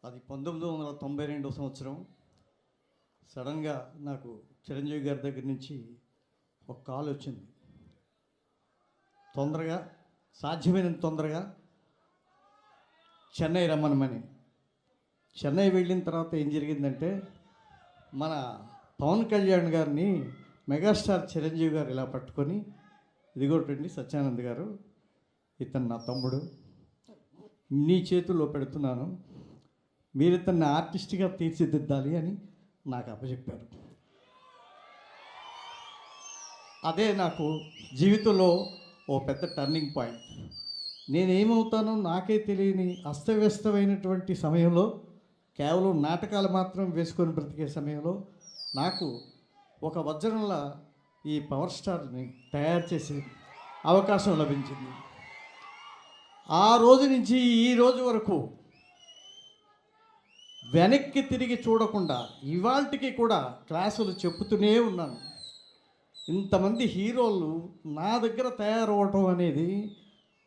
అది 1992 సంవత్సరం. సడన్గా నాకు చిరంజీవి గారి దగ్గర నుంచి ఒక కాల్ వచ్చింది. తొందరగా సాధ్యమైనంత తొందరగా చెన్నై రమ్మనమని. చెన్నై వెళ్ళిన తర్వాత ఏం జరిగిందంటే, మన పవన్ కళ్యాణ్ గారిని మెగాస్టార్ చిరంజీవి గారు ఇలా పట్టుకొని, ఇదిగోటండి సత్యానంద్ గారు, ఇతను నా తమ్ముడు, నీ చేతుల్లో పెడుతున్నాను, మీరు ఇతన్ని ఆర్టిస్ట్గా తీర్చిదిద్దాలి అని నాకు అప్పచెప్పారు. అదే నాకు జీవితంలో ఓ పెద్ద టర్నింగ్ పాయింట్. నేనేమవుతానో నాకే తెలియని అస్తవ్యస్తమైనటువంటి సమయంలో, కేవలం నాటకాలు మాత్రం వేసుకొని బ్రతికే సమయంలో నాకు ఒక వజ్రంలా ఈ పవర్ స్టార్ని తయారు చేసే అవకాశం లభించింది. ఆ రోజు నుంచి ఈ రోజు వరకు వెనక్కి తిరిగి చూడకుండా ఇవాళకి కూడా క్లాసులు చెప్పుతూనే ఉన్నాను. ఇంతమంది హీరోలు నా దగ్గర తయారవటం అనేది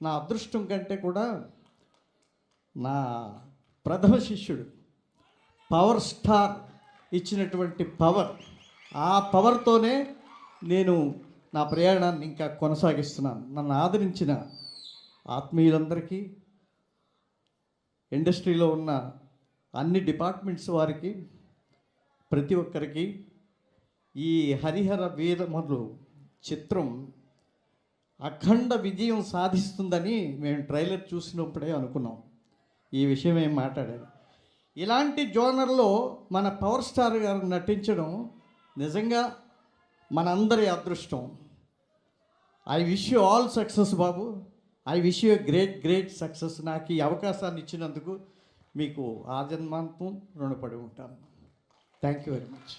నా అదృష్టం కంటే కూడా నా ప్రథమ శిష్యుడు పవర్ స్టార్ ఇచ్చినటువంటి పవర్, ఆ పవర్తోనే నేను నా ప్రయాణాన్ని ఇంకా కొనసాగిస్తున్నాను. నన్ను ఆదరించిన ఆత్మీయులందరికీ, ఇండస్ట్రీలో ఉన్న అన్ని డిపార్ట్మెంట్స్ వారికి, ప్రతి ఒక్కరికి ఈ హరిహర వీరమలు చిత్రం అఖండ విజయం సాధిస్తుందని మేము ట్రైలర్ చూసినప్పుడే అనుకున్నాం. ఈ విషయం ఏం మాట్లాడారు. ఇలాంటి జోనర్లో మన పవర్ స్టార్ గారు నటించడం నిజంగా మనందరి అదృష్టం. I wish you all success Babu. I wish you great success. నాకు ఈ అవకాశాన్ని ఇచ్చినందుకు మీకు ఆజన్మాంతం రుణపడి ఉంటాను. Thank you very much.